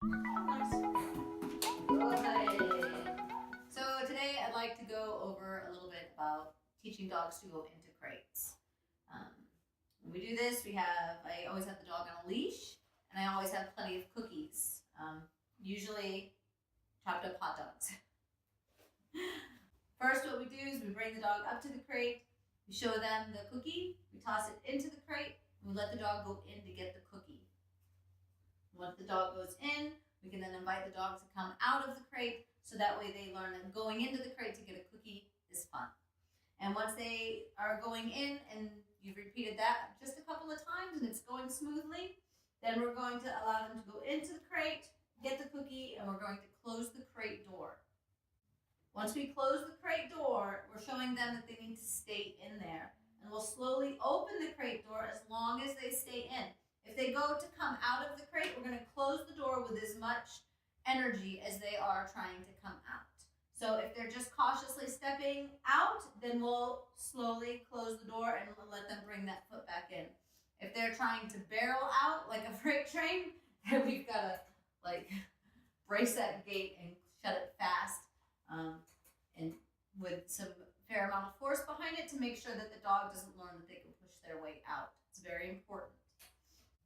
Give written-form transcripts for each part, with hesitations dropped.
Nice. Good. So today I'd like to go over a little bit about teaching dogs to go into crates. When we do this, I always have the dog on a leash, and I always have plenty of cookies, usually chopped up hot dogs. First, what we do is we bring the dog up to the crate, we show them the cookie, we toss it into the crate, and we let the dog go in to get the cookie. Once the dog goes in, we can then invite the dog to come out of the crate, so that way they learn that going into the crate to get a cookie is fun. And once they are going in and you've repeated that just a couple of times and it's going smoothly, then we're going to allow them to go into the crate, get the cookie, and we're going to close the crate door. Once we close the crate door, we're showing them that they need to stay in there. And we'll slowly open the crate door as long as they stay in. If they go to come out of the crate, we're going to close the door with as much energy as they are trying to come out. So if they're just cautiously stepping out, then we'll slowly close the door and let them bring that foot back in. If they're trying to barrel out like a freight train, then we've got to brace that gate and shut it fast, and with some fair amount of force behind it to make sure that the dog doesn't learn that they can push their way out. It's very important.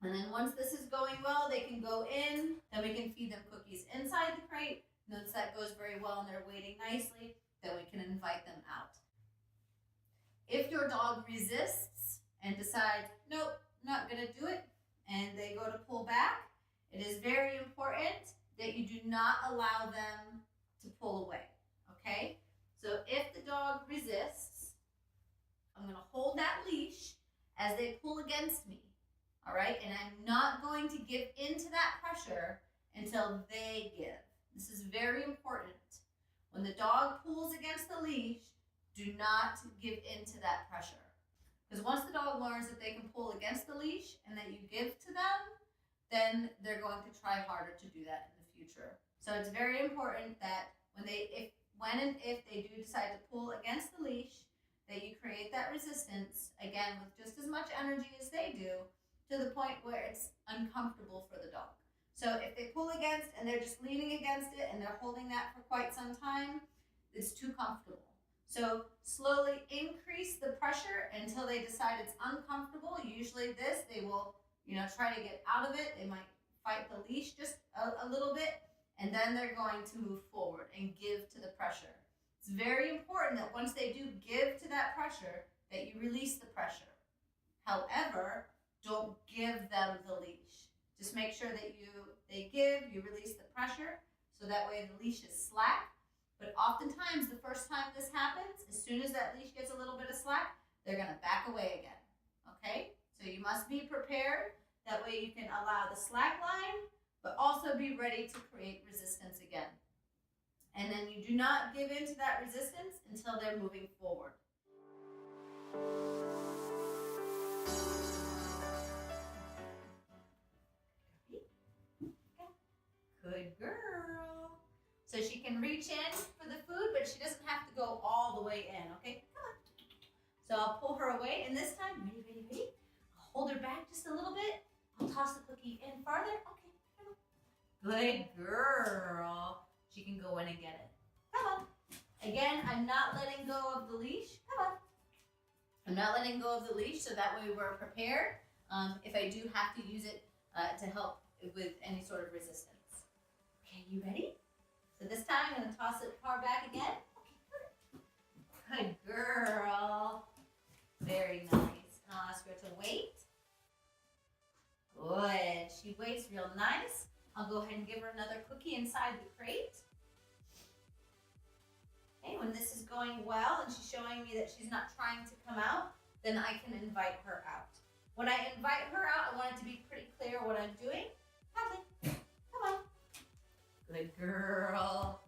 And then once this is going well, they can go in, then we can feed them cookies inside the crate. Once that goes very well and they're waiting nicely, then we can invite them out. If your dog resists and decides, nope, not gonna do it, and they go to pull back, it is very important that you do not allow them to pull away, okay? So if the dog resists, I'm gonna hold that leash as they pull against me. All right, and I'm not going to give into that pressure until they give. This is very important. When the dog pulls against the leash, do not give into that pressure. Because once the dog learns that they can pull against the leash and that you give to them, then they're going to try harder to do that in the future. So it's very important that when and if they do decide to pull against the leash, that you create that resistance, again, with just as much energy as they do, to the point where it's uncomfortable for the dog. So if they pull against and they're just leaning against it and they're holding that for quite some time, it's too comfortable. So slowly increase the pressure until they decide it's uncomfortable. Usually they will, try to get out of it. They might fight the leash just a little bit, and then they're going to move forward and give to the pressure. It's very important that once they do give to that pressure, that you release the pressure. However, don't give them the leash. Just make sure that they give, you release the pressure, so that way the leash is slack. But oftentimes, the first time this happens, as soon as that leash gets a little bit of slack, they're going to back away again. Okay? So you must be prepared. That way you can allow the slack line, but also be ready to create resistance again. And then you do not give into that resistance until they're moving forward. Good girl. So she can reach in for the food, but she doesn't have to go all the way in, okay? Come on. So I'll pull her away, and this time, ready? I'll hold her back just a little bit. I'll toss the cookie in farther. Okay, come on. Good girl. She can go in and get it. Come on. Again, I'm not letting go of the leash. Come on. I'm not letting go of the leash, so that way we're prepared if I do have to use it to help with any sort of resistance. Okay, you ready? So this time I'm going to toss it far back again. Okay, good girl. Very nice. And I'll ask her to wait. Good. She waits real nice. I'll go ahead and give her another cookie inside the crate. Okay, when this is going well and she's showing me that she's not trying to come out, then I can invite her out. When I invite her out, I want it to be pretty clear what I'm doing. Hadley, come on. Good girl.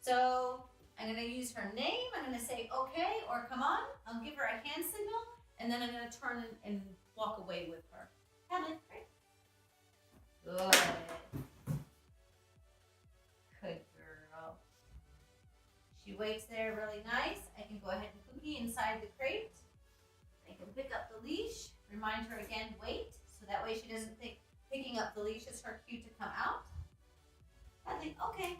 So I'm going to use her name. I'm going to say okay or come on. I'll give her a hand signal, and then I'm going to turn and walk away with her. Hadley, right? Good. Good girl. She waits there really nice. I can go ahead and cookie inside the crate. I can pick up the leash. Remind her again, wait. So that way she doesn't think picking up the leash is her cue to come out. saying, okay.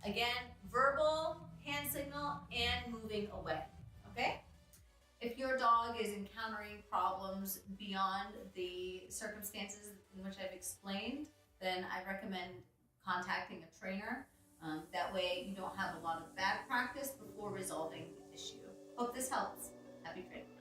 Again, verbal, hand signal, and moving away, okay? If your dog is encountering problems beyond the circumstances in which I've explained, then I recommend contacting a trainer. That way you don't have a lot of bad practice before resolving the issue. Hope this helps. Happy training.